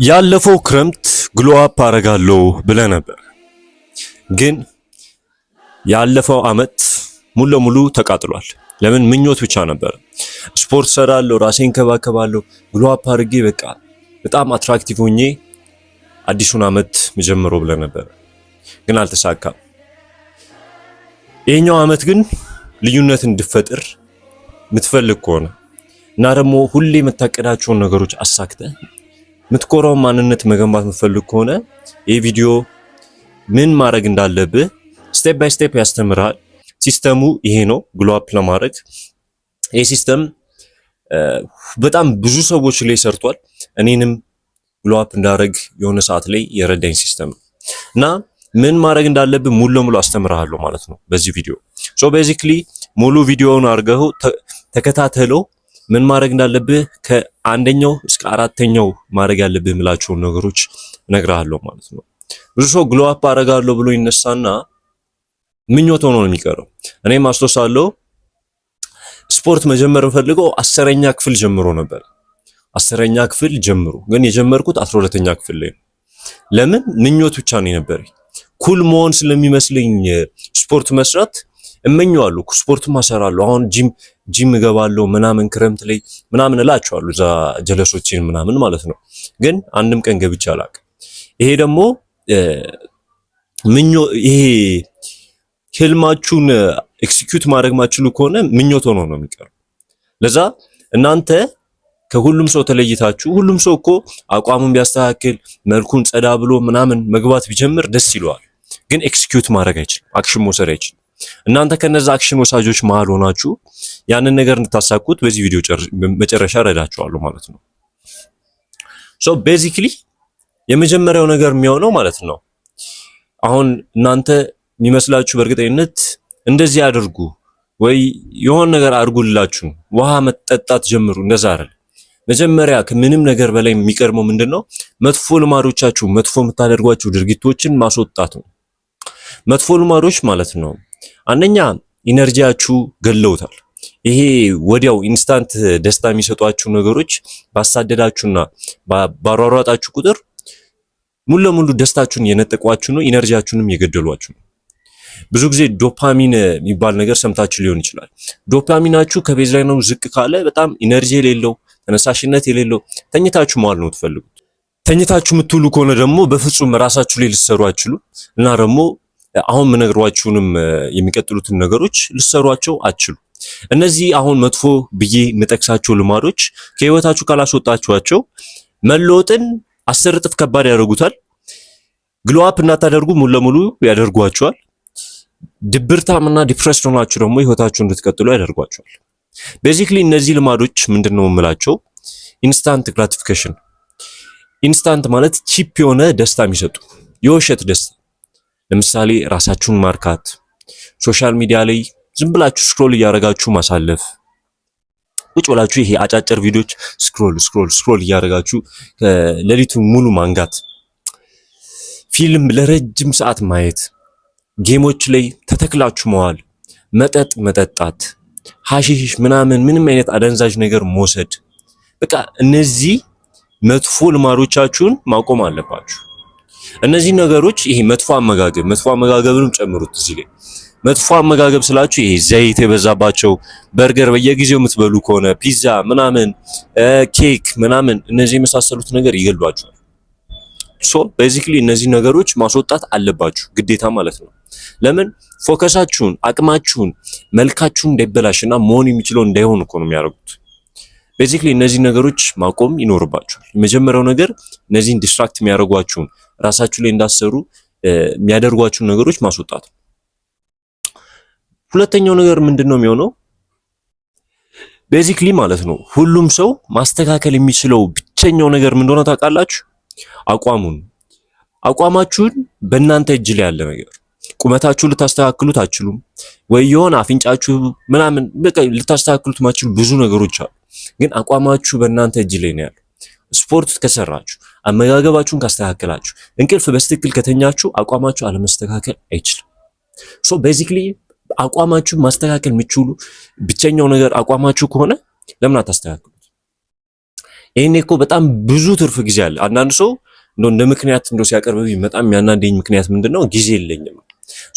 ያለፈው ክረምት ግሎ አፕ አረጋለሁ ብለህ ነበር፣ ግን ያለፈው አመት ሙሉ ለሙሉ ተቃጥሏል። ለምን? ምኞት ብቻ ነበር። ስፖርት ሰራለሁ፣ ራሴን እንከባከባለሁ፣ ግሎ አፕ አድርጌ በቃ በጣም አትራክቲቭ ሆኜ አዲሱን አመት መጀመሪያው ብለህ ነበር፣ ግን አልተሳካም። ይሄኛው አመት ግን ልዩነት እንድፈጥር የምትፈልግ ከሆነ እና ደግሞ ሁሌ የምታቀዳቸውን ነገሮች አሳክተህ ምትኮራው ማንነት መገንባት የምትፈልግ ከሆነ ይህ ቪዲዮ ምን ማድረግ እንዳለብህ ስቴፕ ባይ ስቴፕ ያስተምራል። ሲስተሙ ይሄ ነው። ግሎ አፕ ለማድረግ ይሄ ሲስተም በጣም ብዙ ሰዎች ላይ ሰርቷል። እኔንም ግሎ አፕ እንዳደረግ የሆነ ሰዓት ላይ የረዳኝ ሲስተም ነው እና ምን ማድረግ እንዳለብህ ሙሉ ለሙሉ አስተምርሃለሁ ማለት ነው በዚህ ቪዲዮ። ሶ ቤዚክሊ ሙሉ ቪዲዮውን አድርገው ተከታተለው። ምን ማድረግ እንዳለብህ ከአንደኛው እስከ አራተኛው ማድረግ ያለብህ ምላቸውን ነገሮች እነግርሃለሁ ማለት ነው። ብዙ ሰው ግሎ አፕ አደርጋለሁ ብሎ ይነሳና ምኞት ሆኖ ነው የሚቀረው። እኔም አስታውሳለሁ ስፖርት መጀመር ፈልገው 10ኛ ክፍል ጀምሮ ነበር። 10ኛ ክፍል ጀምሮ ግን የጀመርኩት 12ኛ ክፍል ላይ ነው። ለምን? ምኞት ብቻ ነው የነበረኝ። ኩል መሆን ስለሚመስለኝ ስፖርት መስራት እመኘዋለሁ። ስፖርት ማሰራለሁ። አሁን ጂም እገባለሁ ምናምን ክረምት ላይ ምናምን እላቸዋለሁ እዛ ጀለሶችን ምናምን ማለት ነው። ግን አንድም ቀን ገብቼ አላውቅም። ይሄ ደግሞ ይሄ ህልማችሁን ኤክሲኪዩት ማድረግ ማችሉ ከሆነ ምኞት ሆኖ ነው የሚቀረው። ለዛ እናንተ ከሁሉም ሰው ተለይታችሁ፣ ሁሉም ሰው እኮ አቋሙን ቢያስተካክል መልኩን ጸዳ ብሎ ምናምን መግባት ቢጀምር ደስ ይለዋል። ግን ኤክሲኪዩት ማድረግ አይችልም፣ አክሽን መውሰድ አይችልም። እናንተ ከነዛ አክሽን ወሳጆች መሃል ሆናችሁ ያንን ነገር እንድታሳኩት በዚህ ቪዲዮ መጨረሻ ረዳችኋለሁ ማለት ነው። ሶ ቤዚክሊ የመጀመሪያው ነገር የሚሆነው ማለት ነው አሁን እናንተ የሚመስላችሁ በእርግጠኝነት እንደዚህ አድርጉ ወይ የሆነ ነገር አድርጉላችሁ ውሃ መጠጣት ጀምሩ፣ እንደዛ አይደል። መጀመሪያ ከምንም ነገር በላይ የሚቀርመው ምንድነው? መጥፎ ልማዶቻችሁ፣ መጥፎ የምታደርጓችሁ ድርጊቶችን ማስወጣት ነው። መጥፎ ልማዶች ማለት ነው አንደኛ ኢነርጂያችሁ ገለውታል። ይሄ ወዲያው ኢንስታንት ደስታ የሚሰጧችሁ ነገሮች ባሳደዳችሁና ባሯሯጣችሁ ቁጥር ሙሉ ለሙሉ ደስታችሁን የነጠቋችሁ ነው፣ ኢነርጂያችሁንም የገደሏችሁ ነው። ብዙ ጊዜ ዶፓሚን የሚባል ነገር ሰምታችሁ ሊሆን ይችላል። ዶፓሚናችሁ ከቤዝላይኑ ዝቅ ካለ በጣም ኢነርጂ የሌለው ተነሳሽነት የሌለው ተኝታችሁ መዋል ነው የምትፈልጉት። ተኝታችሁ የምትውሉ ከሆነ ደግሞ በፍጹም ራሳችሁ ላይ ልትሰሩ አትችሉ እና ደግሞ አሁን የምነግሯችሁንም የሚቀጥሉትን ነገሮች ልትሰሯቸው አትችሉ። እነዚህ አሁን መጥፎ ብዬ የምጠቅሳቸው ልማዶች ከህይወታችሁ ካላስወጣችኋቸው መለወጥን 10 እጥፍ ከባድ ያደርጉታል። ግሎ አፕ እንዳታደርጉ ሙሉ ለሙሉ ያደርጓችኋል። ድብርታምና ዲፕሬስድ ሆናችሁ ደግሞ ህይወታችሁ እንድትቀጥሉ ያደርጓችኋል። ቤዚክሊ እነዚህ ልማዶች ምንድነው የምላቸው? ኢንስታንት ግራቲፊኬሽን። ኢንስታንት ማለት ቺፕ የሆነ ደስታ የሚሰጡ የውሸት ደስታ። ለምሳሌ ራሳችሁን ማርካት፣ ሶሻል ሚዲያ ላይ ዝም ብላችሁ ስክሮል እያደረጋችሁ ማሳለፍ፣ ቁጭ ብላችሁ ይሄ አጫጭር ቪዲዮዎች ስክሮል እያደረጋችሁ ሌሊቱን ሙሉ ማንጋት፣ ፊልም ለረጅም ሰዓት ማየት፣ ጌሞች ላይ ተተክላችሁ መዋል፣ መጠጥ መጠጣት፣ ሐሺሽ ምንም አይነት አደንዛዥ ነገር መውሰድ፣ በቃ እነዚህ መጥፎ ልማዶቻችሁን ማቆም አለባችሁ። እነዚህ ነገሮች ይሄ መጥፎ አመጋገብንም ጨምሩት እዚህ ላይ። መጥፎ አመጋገብ ስላችሁ ይሄ ዘይት የበዛባቸው በርገር በየጊዜው የምትበሉ ከሆነ ፒዛ ምናምን ኬክ ምናምን እነዚህ የመሳሰሉት ነገር ይገሏችኋል። ሶ ቤዚክሊ እነዚህ ነገሮች ማስወጣት አለባችሁ ግዴታ ማለት ነው። ለምን? ፎከሳችሁን፣ አቅማችሁን፣ መልካችሁን እንዳይበላሽና መሆን የሚችለው እንዳይሆን እኮ ነው የሚያደርጉት። ቤዚክሊ እነዚህ ነገሮች ማቆም ይኖርባችኋል። የመጀመሪያው ነገር እነዚህን ዲስትራክት የሚያደርጓችሁን ራሳችሁ ላይ እንዳሰሩ የሚያደርጓችሁን ነገሮች ማስወጣት። ሁለተኛው ነገር ምንድነው የሚሆነው? ቤዚክሊ ማለት ነው ሁሉም ሰው ማስተካከል የሚችለው ብቸኛው ነገር ምን እንደሆነ ታውቃላችሁ? አቋማችሁን በእናንተ እጅ ላይ ያለ ነገር። ቁመታችሁ ልታስተካክሉት አትችሉም ወይ የሆነ አፍንጫችሁ ምናምን በቃ ልታስተካክሉት ማትችሉ ብዙ ነገሮች አሉ። ግን አቋማችሁ በእናንተ እጅ ላይ ነው ያለው። ስፖርት ከሰራችሁ፣ አመጋገባችሁን ካስተካከላችሁ፣ እንቅልፍ በስትክክል ከተኛችሁ አቋማችሁ አለመስተካከል አይችልም። ሶ ቤዚክሊ አቋማችሁ ማስተካከል የምትችሉ ብቸኛው ነገር አቋማችሁ ከሆነ ለምን አታስተካክሉት? ይሄኔ እኮ በጣም ብዙ ትርፍ ጊዜ አለ። አንዳንድ ሰው እንደ ምክንያት ሲያቀርብብኝ በጣም የሚያናደኝ ምክንያት ምንድነው? ጊዜ የለኝም።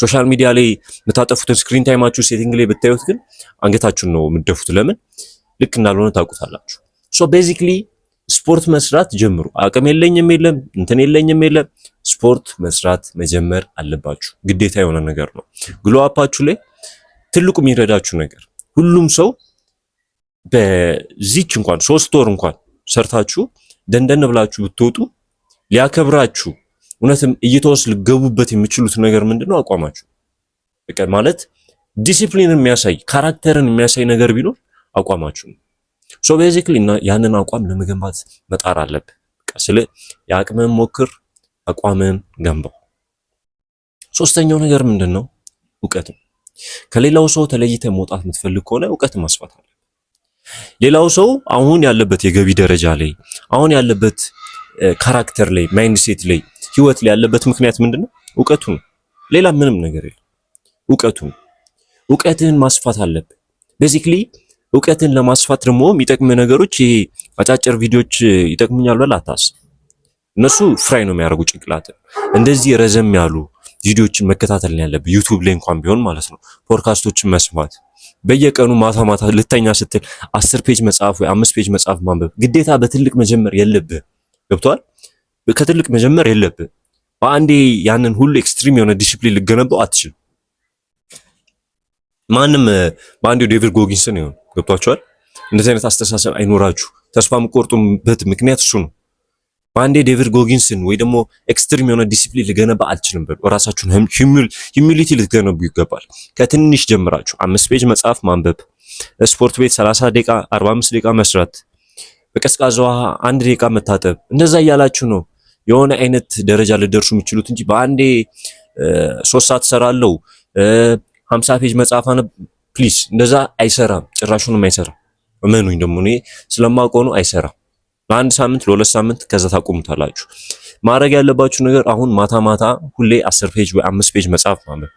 ሶሻል ሚዲያ ላይ የምታጠፉትን ስክሪን ታይማችሁ ሴቲንግ ላይ ብታዩት ግን አንገታችሁን ነው የምትደፉት። ለምን ልክ እንዳልሆነ ታውቁታላችሁ። ሶ ቤዚክሊ ስፖርት መስራት ጀምሩ። አቅም የለኝም የለም እንትን የለኝም የለም፣ ስፖርት መስራት መጀመር አለባችሁ። ግዴታ የሆነ ነገር ነው። ግሎ አፓችሁ ላይ ትልቁ የሚረዳችሁ ነገር ሁሉም ሰው በዚች እንኳን 3 ወር እንኳን ሰርታችሁ ደንደን ብላችሁ ብትወጡ ሊያከብራችሁ እውነትም እይተውስ ልገቡበት የሚችሉት ነገር ምንድነው? አቋማችሁ። በቃ ማለት ዲሲፕሊንን የሚያሳይ ካራክተርን የሚያሳይ ነገር ቢኖር አቋማችሁ ነው። ሶ ቤዚክሊ ያንን አቋም ለመገንባት መጣር አለብህ። በቃ ስለ የአቅምን ሞክር፣ አቋምን ገንባው። ሶስተኛው ነገር ምንድነው? እውቀት። ከሌላው ሰው ተለይተ መውጣት የምትፈልግ ከሆነ እውቀት ማስፋት አለ። ሌላው ሰው አሁን ያለበት የገቢ ደረጃ ላይ አሁን ያለበት ካራክተር ላይ ማይንድ ሴት ላይ ህይወት ላይ ያለበት ምክንያት ምንድነው? እውቀቱ ነው። ሌላ ምንም ነገር የለም። እውቀቱ ነው። እውቀትህን ማስፋት አለብህ። ቤዚክሊ እውቀትን ለማስፋት ደግሞ የሚጠቅም ነገሮች ይሄ አጫጭር ቪዲዮዎች ይጠቅሙኛል ብለህ አታስብ። እነሱ ፍራይ ነው የሚያደርጉ ጭንቅላትን። እንደዚህ ረዘም ያሉ ቪዲዮዎችን መከታተል ነው ያለብህ። ዩቲዩብ ላይ እንኳን ቢሆን ማለት ነው። ፖድካስቶችን መስማት፣ በየቀኑ ማታ ማታ ልተኛ ስትል 10 ፔጅ መጽሐፍ ወይ 5 ፔጅ መጽሐፍ ማንበብ። ግዴታ በትልቅ መጀመር የለብህ። ገብቷል? ከትልቅ መጀመር የለብህ። በአንዴ ያንን ሁሉ ኤክስትሪም የሆነ ዲሲፕሊን ልገነባው አትችልም። ማንም በአንዴው ዴቪድ ጎጊንስን ይሆን። ገብቷችኋል? እንደዚህ አይነት አስተሳሰብ አይኖራችሁ። ተስፋ የምትቆርጡበት ምክንያት እሱ ነው። በአንዴ ዴቪድ ጎጊንስን ወይ ደግሞ ኤክስትሪም የሆነ ዲሲፕሊን ልገነባ አልችልም በሉ። ራሳችሁን ሂዩሚሊቲ ልትገነቡ ይገባል። ከትንሽ ጀምራችሁ 5 ፔጅ መጽሐፍ ማንበብ፣ ስፖርት ቤት 30 ደቂቃ 45 ደቂቃ መስራት፣ በቀዝቃዛ ውሃ 1 ደቂቃ መታጠብ። እንደዛ እያላችሁ ነው የሆነ አይነት ደረጃ ልደርሱ የምትችሉት እንጂ በአንዴ 3 ሰዓት ሰራለው 50 ፔጅ መጽሐፍ አነብ ፕሊዝ። እንደዛ አይሰራም፣ ጭራሹንም አይሰራም። እመኑኝ፣ ደግሞ እኔ ስለማውቀው ነው። አይሰራም። ለአንድ ሳምንት ለ2 ሳምንት ከዛ ታቆሙታላችሁ። ማድረግ ያለባችሁ ነገር አሁን ማታ ማታ ሁሌ 10 ፔጅ ወይ 5 ፔጅ መጽሐፍ ማንበብ።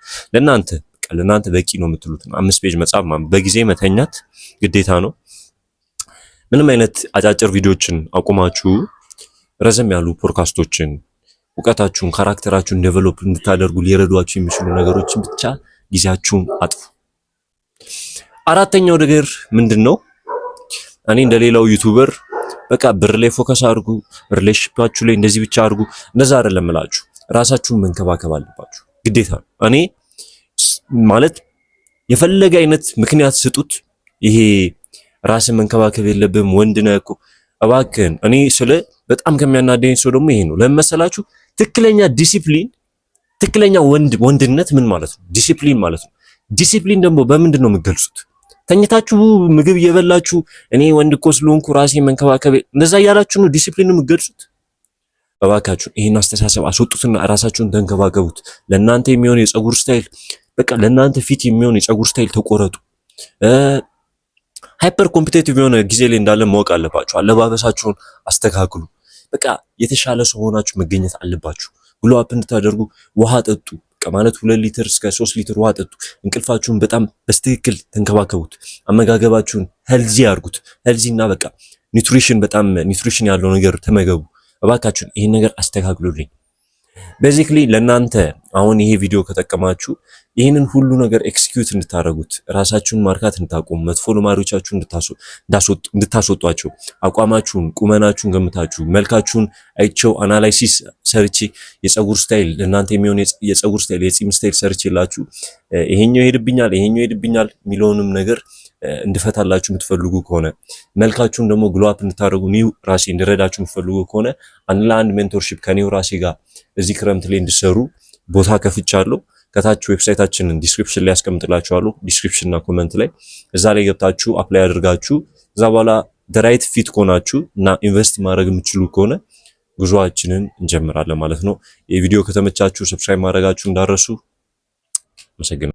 ለእናንተ በቂ ነው የምትሉት 5 ፔጅ መጽሐፍ ማንበብ። በጊዜ መተኛት ግዴታ ነው። ምንም አይነት አጫጭር ቪዲዮዎችን አቁማችሁ ረዘም ያሉ ፖድካስቶችን እውቀታችሁን ካራክተራችሁን ዴቨሎፕ እንድታደርጉ ሊረዷችሁ የሚችሉ ነገሮችን ብቻ ጊዜያችሁን አጥፉ። አራተኛው ነገር ምንድነው? እኔ እንደሌላው ዩቲዩበር በቃ ብር ላይ ፎከስ አድርጉ፣ ሪሌሽንሺፓችሁ ላይ እንደዚህ ብቻ አድርጉ፣ እንደዛ አይደለም እላችሁ። ራሳችሁን መንከባከብ አለባችሁ ግዴታ ነው። እኔ ማለት የፈለገ አይነት ምክንያት ስጡት፣ ይሄ ራስን መንከባከብ የለብም ወንድ ነህ እኮ እባክህን። እኔ ስለ በጣም ከሚያናደኝ ሰው ደግሞ ይሄ ነው። ለመሰላችሁ ትክክለኛ ዲሲፕሊን፣ ትክክለኛ ወንድነት ምን ማለት ነው? ዲሲፕሊን ማለት ነው። ዲሲፕሊን ደግሞ በምንድን ነው የምትገልጹት? ተኝታችሁ ምግብ እየበላችሁ እኔ ወንድ እኮ ስለሆንኩ ራሴን መንከባከብ እንደዛ እያላችሁ ነው ዲሲፕሊን የምትገልጹት? እባካችሁ ይሄን አስተሳሰብ አስወጡትና ራሳችሁን ተንከባከቡት። ለእናንተ የሚሆን የፀጉር ስታይል በቃ ለእናንተ ፊት የሚሆን የፀጉር ስታይል ተቆረጡ። ሃይፐር ኮምፒቲቲቭ የሆነ ጊዜ ላይ እንዳለ ማወቅ አለባችሁ። አለባበሳችሁን አስተካክሉ። በቃ የተሻለ ሰው ሆናችሁ መገኘት አለባችሁ። ግሎ አፕ እንድታደርጉ ውሃ ጠጡ። በቃ ማለት 2 ሊትር እስከ 3 ሊትር ውሃ ጠጡ። እንቅልፋችሁን በጣም በስትክክል ተንከባከቡት። አመጋገባችሁን ሄልዚ አድርጉት። ሄልዚና በቃ ኒውትሪሽን ያለው ነገር ተመገቡ። እባካችሁን ይሄን ነገር አስተካክሉልኝ። ቤዚክሊ ለእናንተ አሁን ይሄ ቪዲዮ ከጠቀማችሁ ይህንን ሁሉ ነገር ኤክስኪዩት እንድታደርጉት፣ ራሳችሁን ማርካት እንድታቆሙ፣ መጥፎ ልማዶቻችሁን እንድታስወጧቸው፣ አቋማችሁን ቁመናችሁን ገምታችሁ መልካችሁን አይቸው አናላይሲስ ሰርቼ የፀጉር ስታይል ለእናንተ የሚሆን የፀጉር ስታይል የጺም ስታይል ሰርቼላችሁ ይሄኛው ይሄድብኛል የሚለውንም ነገር እንድፈታላችሁ የምትፈልጉ ከሆነ መልካችሁን ደግሞ ግሎ አፕ እንድታደርጉ ኒው ራሴ እንድረዳችሁ የምትፈልጉ ከሆነ አንድ ሜንቶርሺፕ ከኒው ራሴ ጋር እዚህ ክረምት ላይ እንድሰሩ ቦታ ከፍቻለሁ። ከታች ዌብሳይታችንን ዲስክሪፕሽን ላይ ያስቀምጥላችኋለሁ። ዲስክሪፕሽን እና ኮሜንት ላይ እዛ ላይ ገብታችሁ አፕላይ አድርጋችሁ እዛ በኋላ ራይት ፊት ከሆናችሁ እና ኢንቨስት ማድረግ የምትችሉ ከሆነ ጉዞአችንን እንጀምራለን ማለት ነው። የቪዲዮ ከተመቻችሁ ሰብስክራይብ ማድረጋችሁ እንዳረሱ። አመሰግናለሁ።